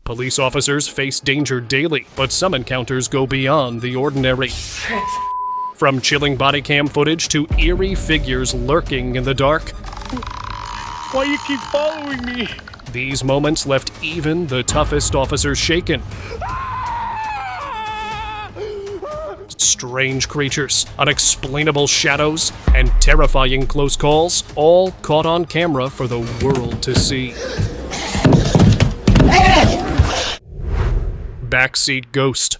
Police officers face danger daily, but some encounters go beyond the ordinary. From chilling body cam footage to eerie figures lurking in the dark. Why you keep following me? These moments left even the toughest officers shaken. Strange creatures, unexplainable shadows, and terrifying close calls, all caught on camera for the world to see. Backseat ghost.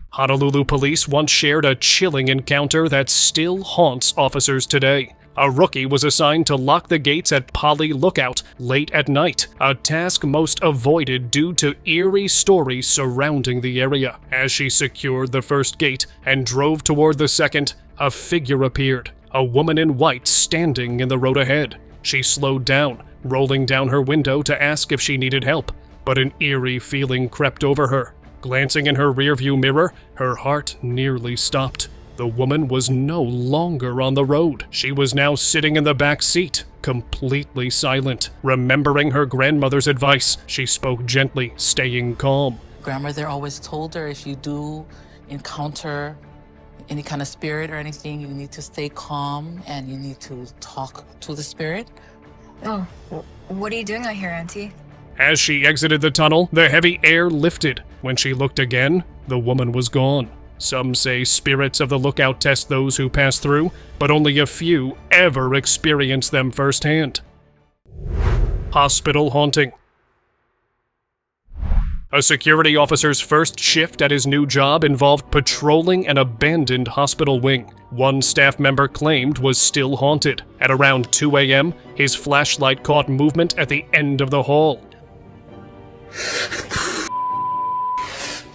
Honolulu police once shared a chilling encounter that still haunts officers today. A rookie was assigned to lock the gates at Poly Lookout late at night, a task most avoided due to eerie stories surrounding the area. As she secured the first gate and drove toward the second, a figure appeared, a woman in white standing in the road ahead. She slowed down, rolling down her window to ask if she needed help, but an eerie feeling crept over her. Glancing in her rearview mirror, her heart nearly stopped. The woman was no longer on the road. She was now sitting in the back seat, completely silent. Remembering her grandmother's advice, she spoke gently, staying calm. Grandmother always told her if you do encounter any kind of spirit or anything, you need to stay calm and you need to talk to the spirit. Oh, what are you doing out here, Auntie? As she exited the tunnel, the heavy air lifted. When she looked again, the woman was gone. Some say spirits of the lookout test those who pass through, but only a few ever experience them firsthand. Hospital haunting. A security officer's first shift at his new job involved patrolling an abandoned hospital wing. One staff member claimed was still haunted. At around 2 a.m., his flashlight caught movement at the end of the hall.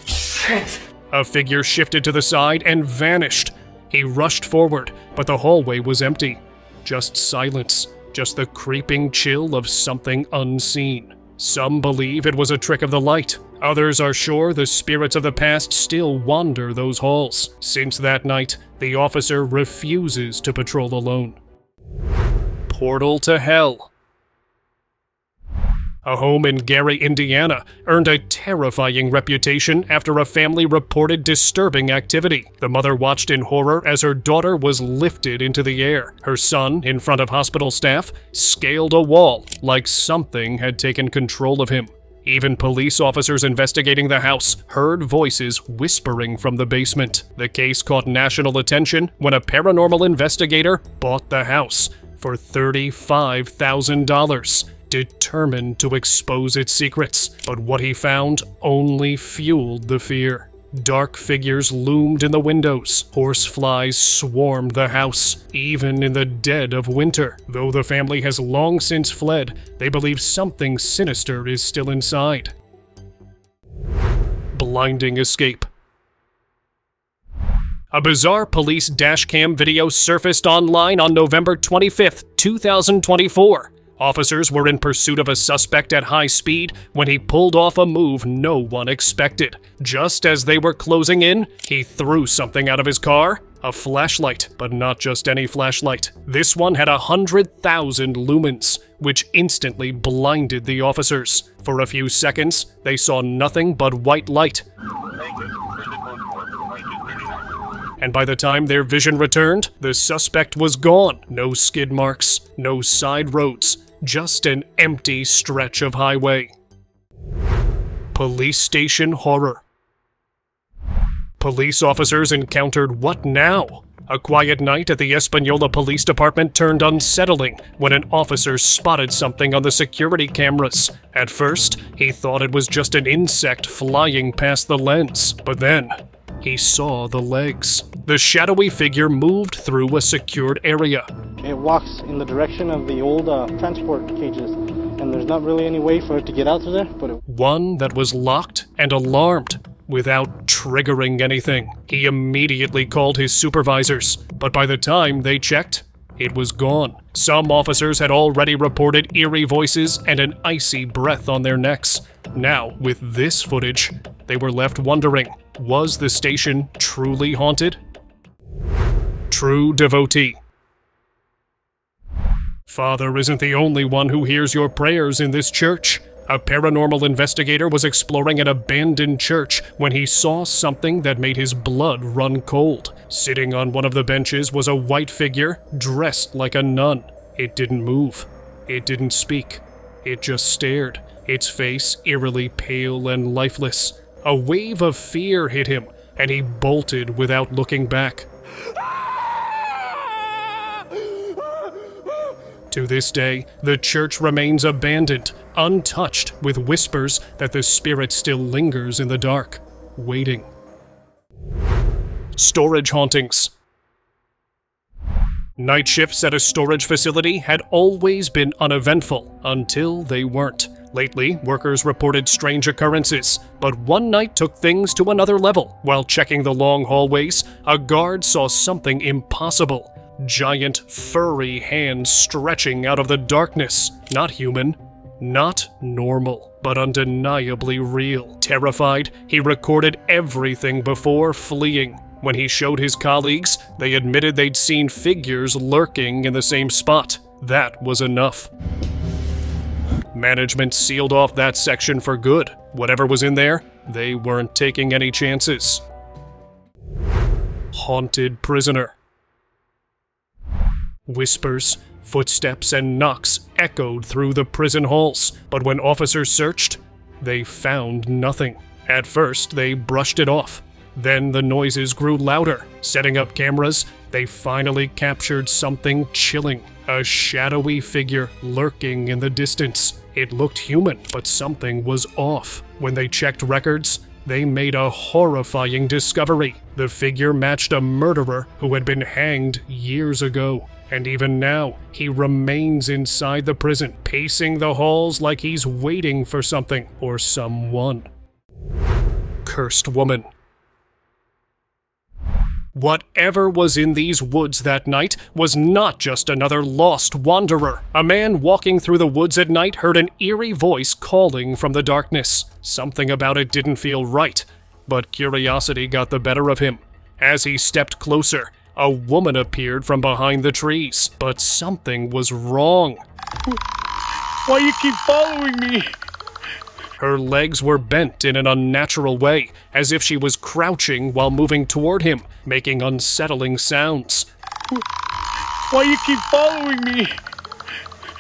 Shit. A figure shifted to the side and vanished. He rushed forward, but the hallway was empty. Just silence, just the creeping chill of something unseen. Some believe it was a trick of the light. Others are sure the spirits of the past still wander those halls. Since that night, the officer refuses to patrol alone. Portal to hell. A home in Gary, Indiana, earned a terrifying reputation after a family reported disturbing activity. The mother watched in horror as her daughter was lifted into the air. Her son, in front of hospital staff, scaled a wall like something had taken control of him. Even police officers investigating the house heard voices whispering from the basement. The case caught national attention when a paranormal investigator bought the house for $35,000. Determined to expose its secrets, but what he found only fueled the fear. Dark figures loomed in the windows, horseflies swarmed the house, even in the dead of winter. Though the family has long since fled, they believe something sinister is still inside. Blinding escape. A bizarre police dashcam video surfaced online on November 25th, 2024. Officers were in pursuit of a suspect at high speed when he pulled off a move no one expected. Just as they were closing in, he threw something out of his car, a flashlight, but not just any flashlight. This one had 100,000 lumens, which instantly blinded the officers. For a few seconds, they saw nothing but white light. And by the time their vision returned, the suspect was gone. No skid marks, no side roads, just an empty stretch of highway. Police station horror. Police officers encountered what now? A quiet night at the Espanola Police Department turned unsettling when an officer spotted something on the security cameras. At first, he thought it was just an insect flying past the lens, but then he saw the legs. The shadowy figure moved through a secured area. It walks in the direction of the old transport cages, and there's not really any way for it to get out through there, but one that was locked and alarmed. Without triggering anything, he immediately called his supervisors, but by the time they checked, it was gone. Some officers had already reported eerie voices and an icy breath on their necks. Now, with this footage, they were left wondering, was the station truly haunted? True devotee. Father isn't the only one who hears your prayers in this church. A paranormal investigator was exploring an abandoned church when he saw something that made his blood run cold. Sitting on one of the benches was a white figure dressed like a nun. It didn't move. It didn't speak. It just stared, its face eerily pale and lifeless. A wave of fear hit him, and he bolted without looking back. To this day, the church remains abandoned, untouched, with whispers that the spirit still lingers in the dark, waiting. Storage hauntings. Night shifts at a storage facility had always been uneventful until they weren't. Lately, workers reported strange occurrences, but one night took things to another level. While checking the long hallways, a guard saw something impossible. Giant, furry hands stretching out of the darkness. Not human, not normal, but undeniably real. Terrified, he recorded everything before fleeing. When he showed his colleagues, they admitted they'd seen figures lurking in the same spot. That was enough. Management sealed off that section for good. Whatever was in there, they weren't taking any chances. Haunted prisoner. Whispers, footsteps, and knocks echoed through the prison halls, but when officers searched, they found nothing. At first, they brushed it off. Then the noises grew louder. Setting up cameras, they finally captured something chilling. A shadowy figure lurking in the distance. It looked human, but something was off. When they checked records, they made a horrifying discovery. The figure matched a murderer who had been hanged years ago. And even now, he remains inside the prison, pacing the halls like he's waiting for something or someone. Cursed woman. Whatever was in these woods that night was not just another lost wanderer. A man walking through the woods at night heard an eerie voice calling from the darkness. Something about it didn't feel right, but curiosity got the better of him. As he stepped closer, a woman appeared from behind the trees, but something was wrong. Why you keep following me? Her legs were bent in an unnatural way, as if she was crouching while moving toward him, making unsettling sounds. Why you keep following me?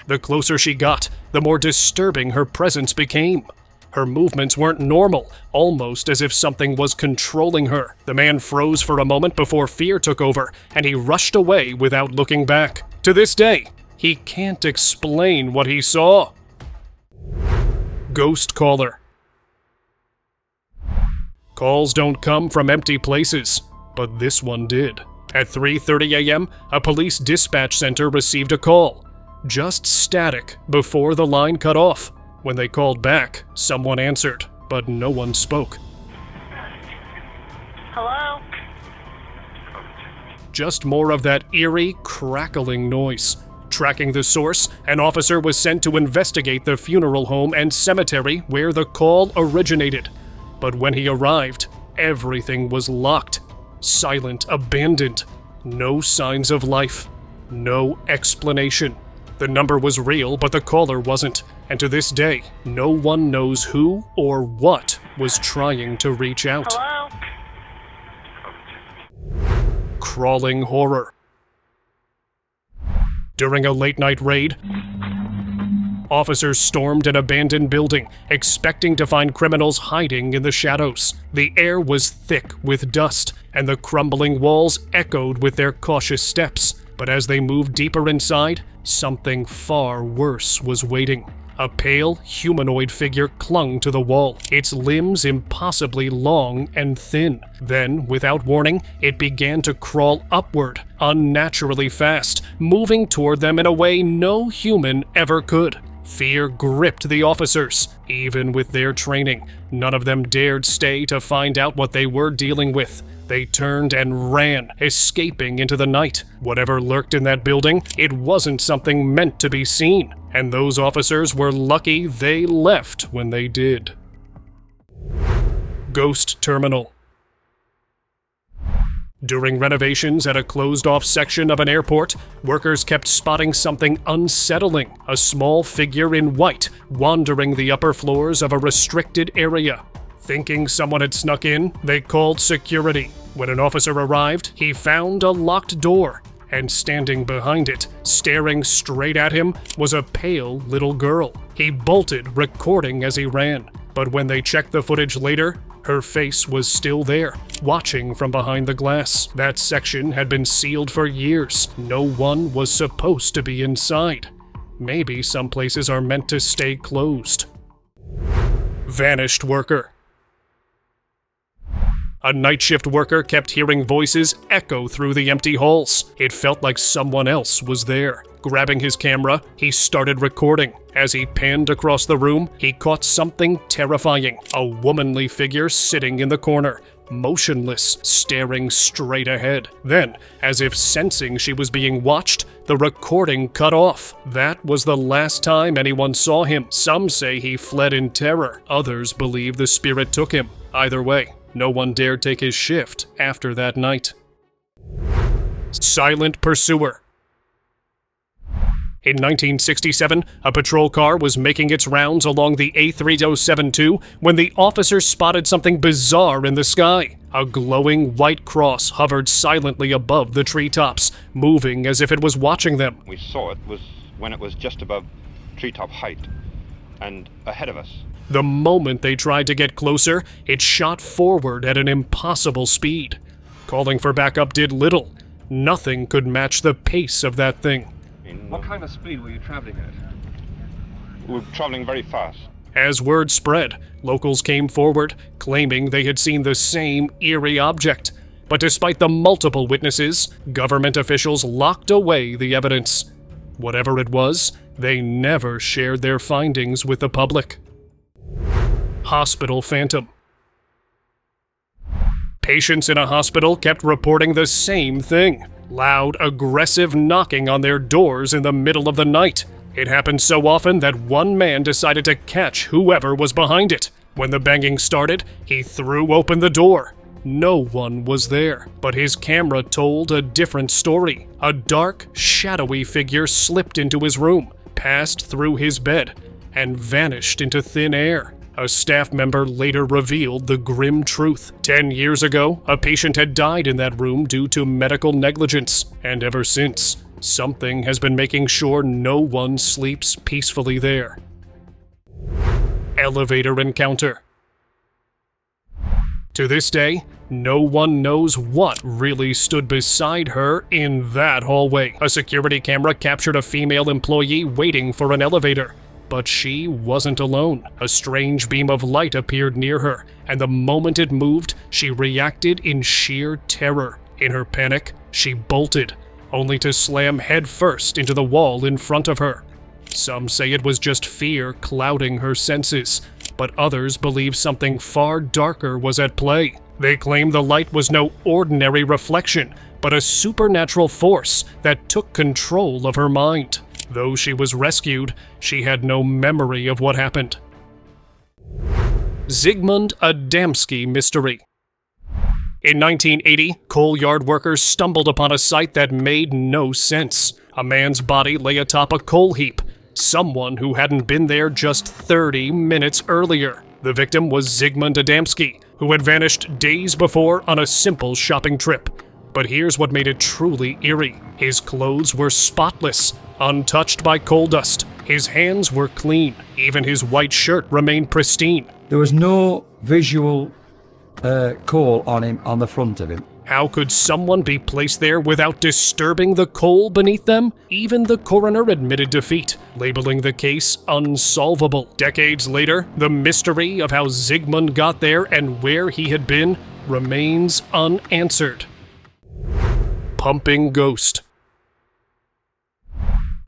The closer she got, the more disturbing her presence became. Her movements weren't normal, almost as if something was controlling her. The man froze for a moment before fear took over, and he rushed away without looking back. To this day, he can't explain what he saw. Ghost caller. Calls don't come from empty places, but this one did. At 3:30 a.m., a police dispatch center received a call. Just static before the line cut off. When they called back, someone answered, but no one spoke. Hello? Just more of that eerie, crackling noise. Tracking the source, an officer was sent to investigate the funeral home and cemetery where the call originated. But when he arrived, everything was locked, silent, abandoned. No signs of life. No explanation. The number was real, but the caller wasn't. And to this day, no one knows who or what was trying to reach out. Hello? Crawling horror. During a late-night raid, officers stormed an abandoned building, expecting to find criminals hiding in the shadows. The air was thick with dust, and the crumbling walls echoed with their cautious steps. But as they moved deeper inside, something far worse was waiting. A pale, humanoid figure clung to the wall, its limbs impossibly long and thin. Then, without warning, it began to crawl upward, unnaturally fast, moving toward them in a way no human ever could. Fear gripped the officers. Even with their training, none of them dared stay to find out what they were dealing with. They turned and ran, escaping into the night. Whatever lurked in that building, it wasn't something meant to be seen, and those officers were lucky they left when they did. Ghost Terminal. During renovations at a closed-off section of an airport, workers kept spotting something unsettling, a small figure in white wandering the upper floors of a restricted area. Thinking someone had snuck in, they called security. When an officer arrived, he found a locked door, and standing behind it, staring straight at him, was a pale little girl. He bolted, recording as he ran. But when they checked the footage later, her face was still there, watching from behind the glass. That section had been sealed for years. No one was supposed to be inside. Maybe some places are meant to stay closed. Vanished worker. A night shift worker kept hearing voices echo through the empty halls. It felt like someone else was there. Grabbing his camera, he started recording. As he panned across the room, he caught something terrifying. A womanly figure sitting in the corner, motionless, staring straight ahead. Then, as if sensing she was being watched, the recording cut off. That was the last time anyone saw him. Some say he fled in terror. Others believe the spirit took him. Either way, no one dared take his shift after that night. Silent pursuer. In 1967, a patrol car was making its rounds along the A3072 when the officer spotted something bizarre in the sky. A glowing white cross hovered silently above the treetops, moving as if it was watching them. We saw it was when it was just above treetop height and ahead of us. The moment they tried to get closer, it shot forward at an impossible speed. Calling for backup did little. Nothing could match the pace of that thing. What kind of speed were you traveling at? We were traveling very fast. As word spread, locals came forward, claiming they had seen the same eerie object. But despite the multiple witnesses, government officials locked away the evidence. Whatever it was, they never shared their findings with the public. Hospital phantom. Patients in a hospital kept reporting the same thing. Loud, aggressive knocking on their doors in the middle of the night. It happened so often that one man decided to catch whoever was behind it. When the banging started, he threw open the door. No one was there, but his camera told a different story. A dark, shadowy figure slipped into his room, passed through his bed, and vanished into thin air. A staff member later revealed the grim truth. 10 years ago, a patient had died in that room due to medical negligence, and ever since, something has been making sure no one sleeps peacefully there. Elevator encounter. To this day, no one knows what really stood beside her in that hallway. A security camera captured a female employee waiting for an elevator. But she wasn't alone. A strange beam of light appeared near her, and the moment it moved, she reacted in sheer terror. In her panic, she bolted, only to slam headfirst into the wall in front of her. Some say it was just fear clouding her senses, but others believe something far darker was at play. They claim the light was no ordinary reflection, but a supernatural force that took control of her mind. Though she was rescued, she had no memory of what happened. Zygmunt Adamski mystery. In 1980, coal yard workers stumbled upon a sight that made no sense. A man's body lay atop a coal heap. Someone who hadn't been there just 30 minutes earlier. The victim was Zygmunt Adamski, who had vanished days before on a simple shopping trip. But here's what made it truly eerie. His clothes were spotless, untouched by coal dust. His hands were clean. Even his white shirt remained pristine. There was no visual coal on him, on the front of him. How could someone be placed there without disturbing the coal beneath them? Even the coroner admitted defeat, labeling the case unsolvable. Decades later, the mystery of how Zygmunt got there and where he had been remains unanswered. Pumping ghost.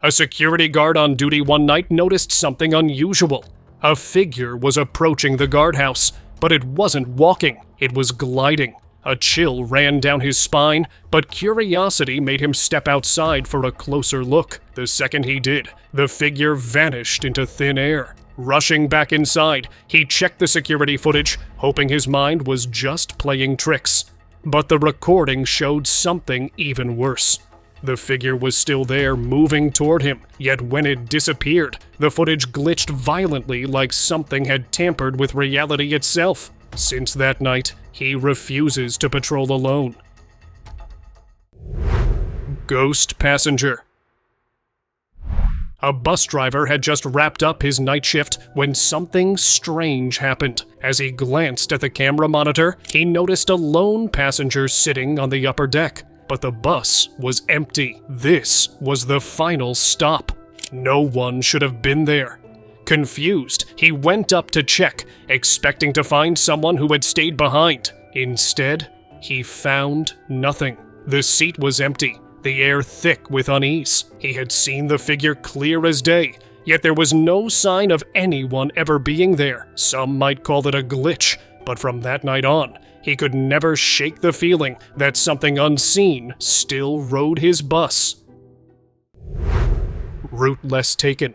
A security guard on duty one night noticed something unusual. A figure was approaching the guardhouse, but it wasn't walking, it was gliding. A chill ran down his spine, but curiosity made him step outside for a closer look. The second he did, the figure vanished into thin air. Rushing back inside, he checked the security footage, hoping his mind was just playing tricks. But the recording showed something even worse. The figure was still there, moving toward him, yet when it disappeared, the footage glitched violently like something had tampered with reality itself. Since that night, he refuses to patrol alone. Ghost passenger. A bus driver had just wrapped up his night shift when something strange happened. As he glanced at the camera monitor, he noticed a lone passenger sitting on the upper deck. But the bus was empty. This was the final stop. No one should have been there. Confused, he went up to check, expecting to find someone who had stayed behind. Instead, he found nothing. The seat was empty, the air thick with unease. He had seen the figure clear as day, yet there was no sign of anyone ever being there. Some might call it a glitch, but from that night on, he could never shake the feeling that something unseen still rode his bus. Route less taken.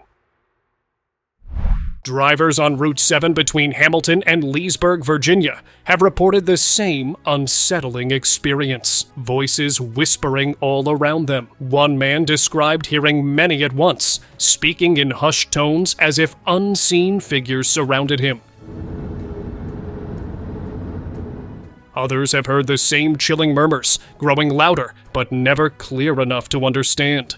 Drivers on Route 7 between Hamilton and Leesburg, Virginia, have reported the same unsettling experience. Voices whispering all around them. One man described hearing many at once, speaking in hushed tones as if unseen figures surrounded him. Others have heard the same chilling murmurs, growing louder, but never clear enough to understand.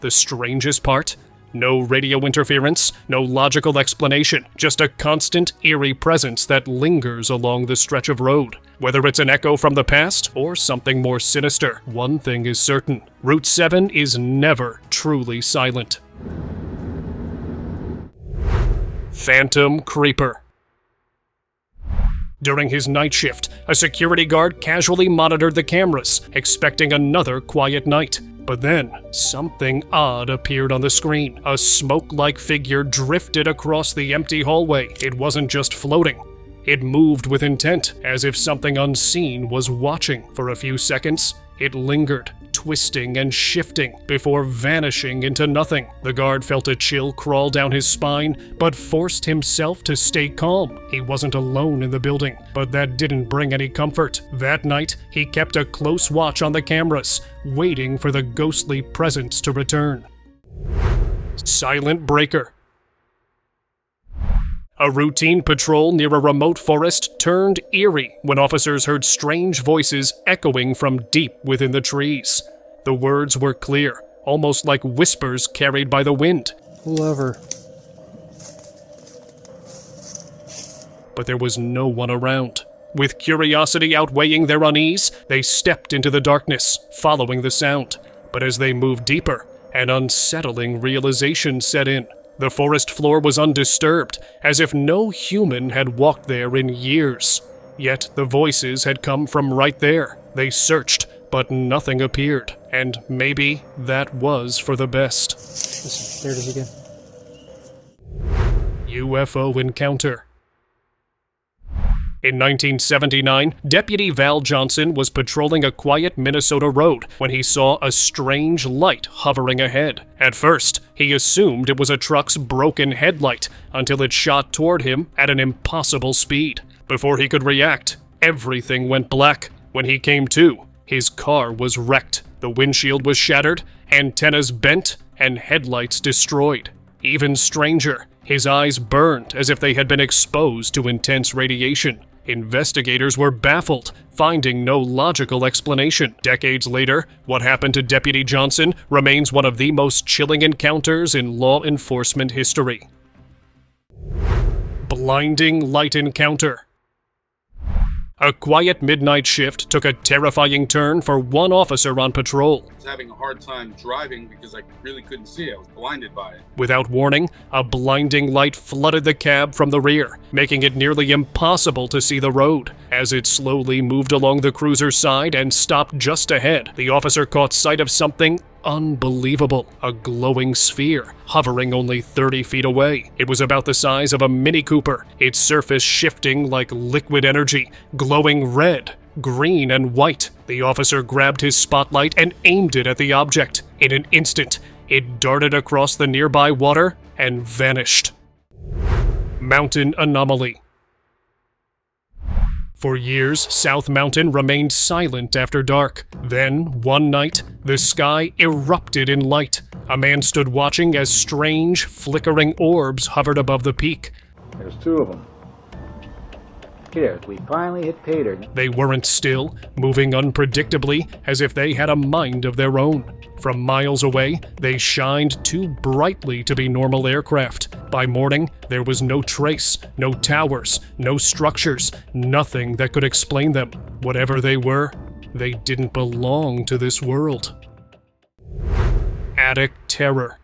The strangest part? No radio interference, no logical explanation, just a constant, eerie presence that lingers along the stretch of road. Whether it's an echo from the past or something more sinister, one thing is certain: Route 7 is never truly silent. Phantom Creeper. During his night shift, a security guard casually monitored the cameras, expecting another quiet night. But then, something odd appeared on the screen. A smoke-like figure drifted across the empty hallway. It wasn't just floating. It moved with intent, as if something unseen was watching. For a few seconds, it lingered, twisting and shifting, before vanishing into nothing. The guard felt a chill crawl down his spine, but forced himself to stay calm. He wasn't alone in the building, but that didn't bring any comfort. That night, he kept a close watch on the cameras, waiting for the ghostly presence to return. Silent Breaker. A routine patrol near a remote forest turned eerie when officers heard strange voices echoing from deep within the trees. The words were clear, almost like whispers carried by the wind. Whoever. But there was no one around. With curiosity outweighing their unease, they stepped into the darkness, following the sound. But as they moved deeper, an unsettling realization set in. The forest floor was undisturbed, as if no human had walked there in years. Yet the voices had come from right there. They searched, but nothing appeared. And maybe that was for the best. There it is again. UFO encounter. In 1979, Deputy Val Johnson was patrolling a quiet Minnesota road when he saw a strange light hovering ahead. At first, he assumed it was a truck's broken headlight until it shot toward him at an impossible speed. Before he could react, everything went black. When he came to, his car was wrecked. The windshield was shattered, antennas bent, and headlights destroyed. Even stranger, his eyes burned as if they had been exposed to intense radiation. Investigators were baffled, finding no logical explanation. Decades later, what happened to Deputy Johnson remains one of the most chilling encounters in law enforcement history. Blinding light encounter. A quiet midnight shift took a terrifying turn for one officer on patrol. I was having a hard time driving because I really couldn't see. I was blinded by it. Without warning, a blinding light flooded the cab from the rear, making it nearly impossible to see the road. As it slowly moved along the cruiser's side and stopped just ahead, the officer caught sight of something unbelievable. A glowing sphere, hovering only 30 feet away. It was about the size of a Mini Cooper, its surface shifting like liquid energy, glowing red, green, and white. The officer grabbed his spotlight and aimed it at the object. In an instant, it darted across the nearby water and vanished. Mountain anomaly. For years, South Mountain remained silent after dark. Then, one night, the sky erupted in light. A man stood watching as strange, flickering orbs hovered above the peak. There's two of them. Here, we finally hit pay dirt. They weren't still, moving unpredictably, as if they had a mind of their own. From miles away, they shined too brightly to be normal aircraft. By morning, there was no trace, no towers, no structures, nothing that could explain them. Whatever they were, they didn't belong to this world. Attic terror.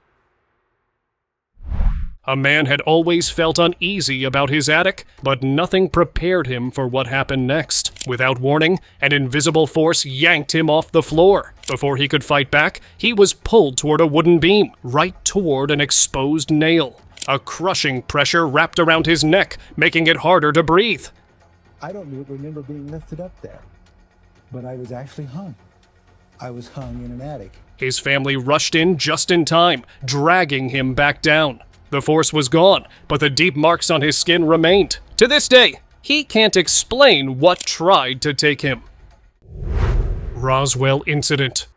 A man had always felt uneasy about his attic, but nothing prepared him for what happened next. Without warning, an invisible force yanked him off the floor. Before he could fight back, he was pulled toward a wooden beam, right toward an exposed nail. A crushing pressure wrapped around his neck, making it harder to breathe. I don't remember being lifted up there, but I was actually hung. I was hung in an attic. His family rushed in just in time, dragging him back down. The force was gone, but the deep marks on his skin remained. To this day, he can't explain what tried to take him. Roswell Incident.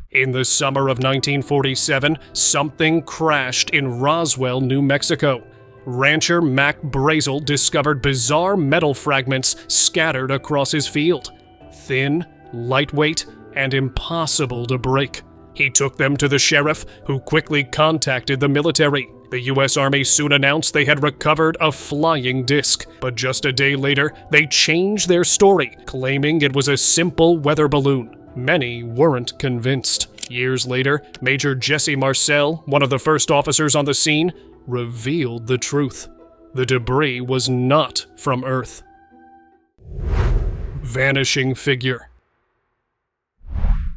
In the summer of 1947, something crashed in Roswell, New Mexico. Rancher Mac Brazel discovered bizarre metal fragments scattered across his field. Thin, lightweight, and impossible to break. He took them to the sheriff, who quickly contacted the military. The U.S. Army soon announced they had recovered a flying disc, but just a day later, they changed their story, claiming it was a simple weather balloon. Many weren't convinced. Years later, Major Jesse Marcel, one of the first officers on the scene, revealed the truth. The debris was not from Earth. Vanishing figure.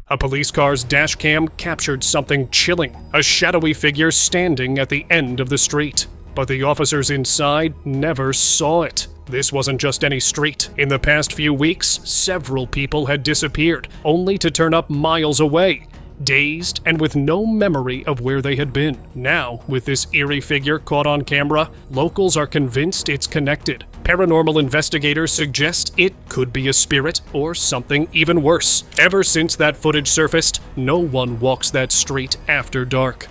A police car's dash cam captured something chilling, a shadowy figure standing at the end of the street. But the officers inside never saw it. This wasn't just any street. In the past few weeks, several people had disappeared, only to turn up miles away, dazed and with no memory of where they had been. Now, with this eerie figure caught on camera, locals are convinced it's connected. Paranormal investigators suggest it could be a spirit or something even worse. Ever since that footage surfaced, no one walks that street after dark.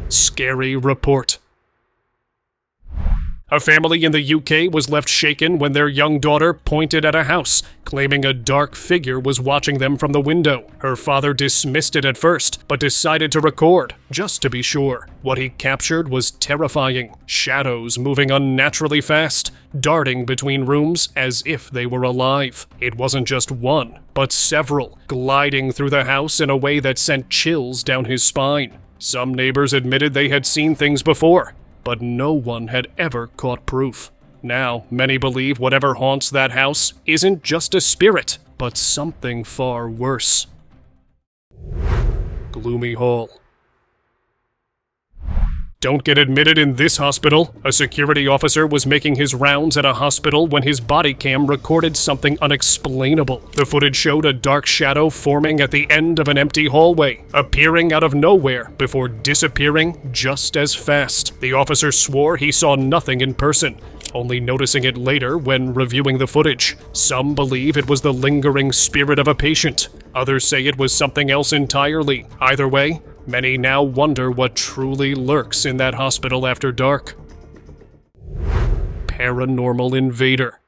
Scary report. A family in the UK was left shaken when their young daughter pointed at a house, claiming a dark figure was watching them from the window. Her father dismissed it at first, but decided to record, just to be sure. What he captured was terrifying. Shadows moving unnaturally fast, darting between rooms as if they were alive. It wasn't just one, but several, gliding through the house in a way that sent chills down his spine. Some neighbors admitted they had seen things before, but no one had ever caught proof. Now, many believe whatever haunts that house isn't just a spirit, but something far worse. Gloomy Hall. Don't get admitted in this hospital. A security officer was making his rounds at a hospital when his body cam recorded something unexplainable. The footage showed a dark shadow forming at the end of an empty hallway, appearing out of nowhere before disappearing just as fast. The officer swore he saw nothing in person, only noticing it later when reviewing the footage. Some believe it was the lingering spirit of a patient. Others say it was something else entirely. Either way, many now wonder what truly lurks in that hospital after dark. Paranormal invader.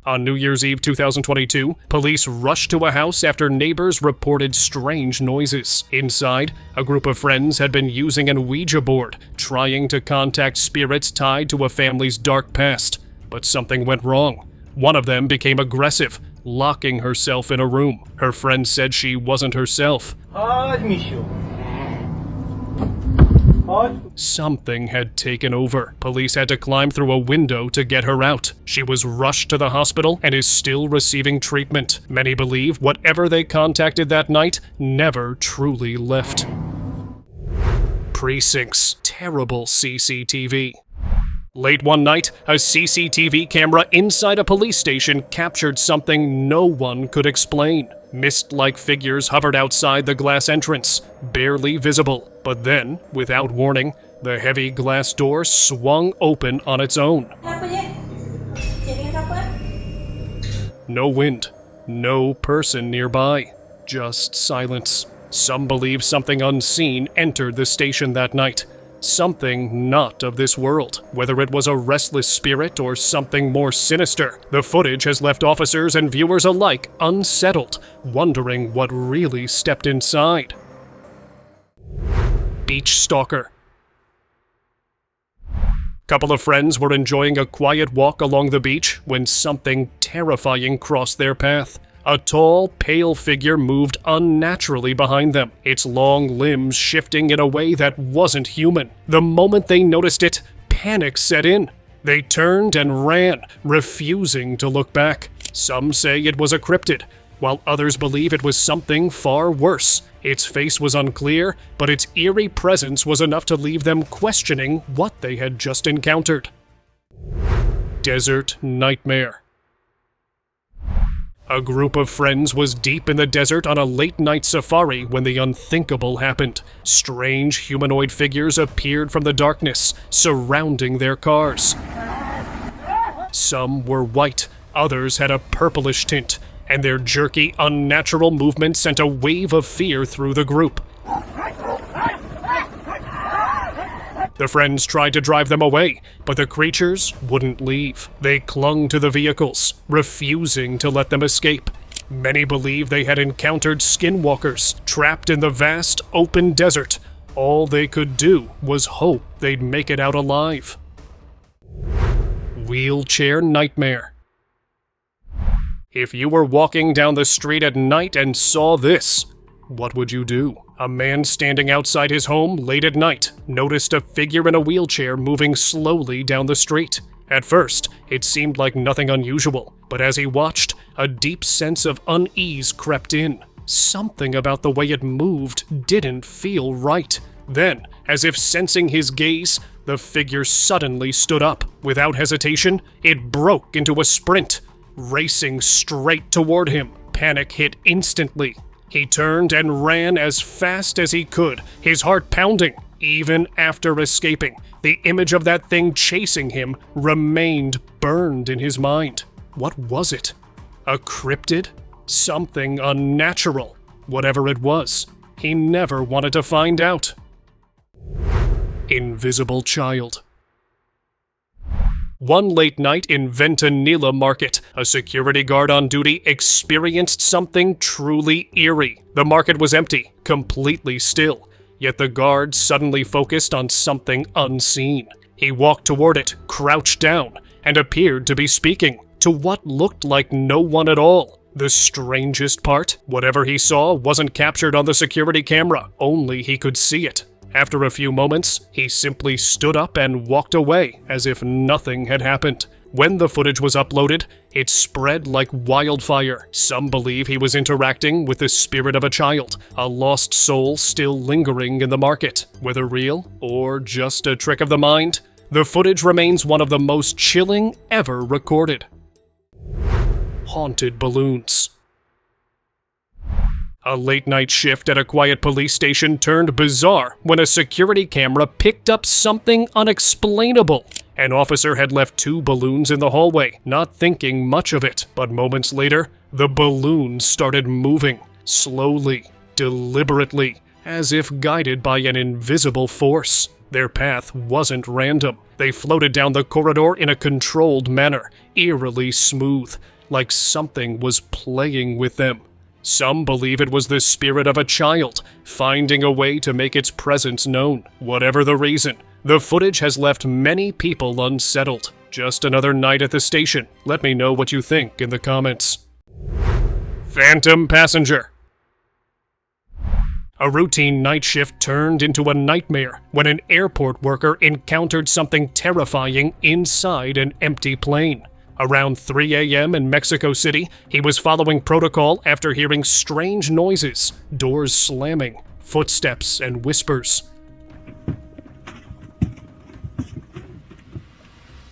On New Year's Eve 2022, police rushed to a house after neighbors reported strange noises. Inside, a group of friends had been using an Ouija board, trying to contact spirits tied to a family's dark past. But something went wrong. One of them became aggressive, locking herself in a room. Her friend said she wasn't herself. Something had taken over. Police had to climb through a window to get her out. She was rushed to the hospital and is still receiving treatment. Many believe whatever they contacted that night never truly left. Precincts. Terrible CCTV. Late one night, a CCTV camera inside a police station captured something no one could explain. Mist-like figures hovered outside the glass entrance, barely visible. But then, without warning, the heavy glass door swung open on its own. No wind, no person nearby, just silence. Some believe something unseen entered the station that night. Something not of this world. Whether it was a restless spirit or something more sinister, the footage has left officers and viewers alike unsettled, wondering what really stepped inside. Beach stalker. Couple of friends were enjoying a quiet walk along the beach when something terrifying crossed their path. A tall, pale figure moved unnaturally behind them, its long limbs shifting in a way that wasn't human. The moment they noticed it, panic set in. They turned and ran, refusing to look back. Some say it was a cryptid, while others believe it was something far worse. Its face was unclear, but its eerie presence was enough to leave them questioning what they had just encountered. Desert nightmare. A group of friends was deep in the desert on a late-night safari when the unthinkable happened. Strange humanoid figures appeared from the darkness, surrounding their cars. Some were white, others had a purplish tint, and their jerky, unnatural movement sent a wave of fear through the group. The friends tried to drive them away, but the creatures wouldn't leave. They clung to the vehicles, refusing to let them escape. Many believe they had encountered skinwalkers, trapped in the vast, open desert. All they could do was hope they'd make it out alive. Wheelchair nightmare. If you were walking down the street at night and saw this, what would you do? A man standing outside his home late at night noticed a figure in a wheelchair moving slowly down the street. At first, it seemed like nothing unusual, but as he watched, a deep sense of unease crept in. Something about the way it moved didn't feel right. Then, as if sensing his gaze, the figure suddenly stood up. Without hesitation, it broke into a sprint, racing straight toward him. Panic hit instantly. He turned and ran as fast as he could, his heart pounding. Even after escaping, the image of that thing chasing him remained burned in his mind. What was it? A cryptid? Something unnatural? Whatever it was, he never wanted to find out. Invisible child. One late night in Ventanilla Market, a security guard on duty experienced something truly eerie. The market was empty, completely still, yet the guard suddenly focused on something unseen. He walked toward it, crouched down, and appeared to be speaking to what looked like no one at all. The strangest part, whatever he saw wasn't captured on the security camera, only he could see it. After a few moments, he simply stood up and walked away as if nothing had happened. When the footage was uploaded, it spread like wildfire. Some believe he was interacting with the spirit of a child, a lost soul still lingering in the market. Whether real or just a trick of the mind, the footage remains one of the most chilling ever recorded. Haunted balloons. A late-night shift at a quiet police station turned bizarre when a security camera picked up something unexplainable. An officer had left 2 balloons in the hallway, not thinking much of it, but moments later, the balloons started moving, slowly, deliberately, as if guided by an invisible force. Their path wasn't random. They floated down the corridor in a controlled manner, eerily smooth, like something was playing with them. Some believe it was the spirit of a child, finding a way to make its presence known. Whatever the reason, the footage has left many people unsettled. Just another night at the station. Let me know what you think in the comments. Phantom passenger. A routine night shift turned into a nightmare when an airport worker encountered something terrifying inside an empty plane. Around 3 a.m. in Mexico City, he was following protocol after hearing strange noises, doors slamming, footsteps, and whispers.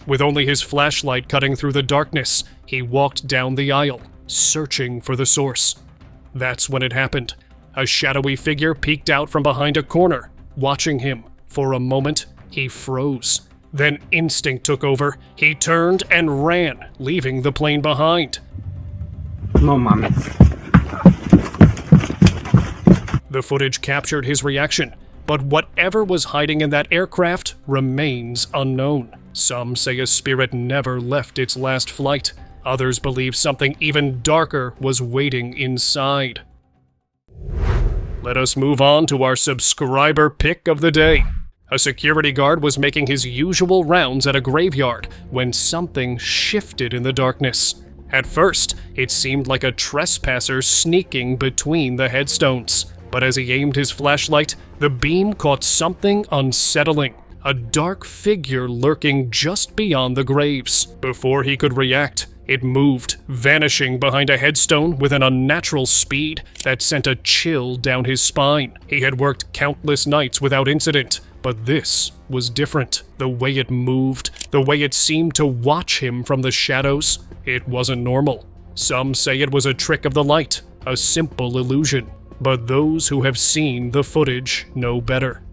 With only his flashlight cutting through the darkness, he walked down the aisle, searching for the source. That's when it happened. A shadowy figure peeked out from behind a corner, watching him. For a moment, he froze. Then instinct took over. He turned and ran, leaving the plane behind. No mames. The footage captured his reaction, but whatever was hiding in that aircraft remains unknown. Some say a spirit never left its last flight. Others believe something even darker was waiting inside. Let us move on to our subscriber pick of the day. A security guard was making his usual rounds at a graveyard when something shifted in the darkness. At first, it seemed like a trespasser sneaking between the headstones. But as he aimed his flashlight, the beam caught something unsettling. A dark figure lurking just beyond the graves. Before he could react, it moved, vanishing behind a headstone with an unnatural speed that sent a chill down his spine. He had worked countless nights without incident, but this was different. The way it moved, the way it seemed to watch him from the shadows, it wasn't normal. Some say it was a trick of the light, a simple illusion. But those who have seen the footage know better.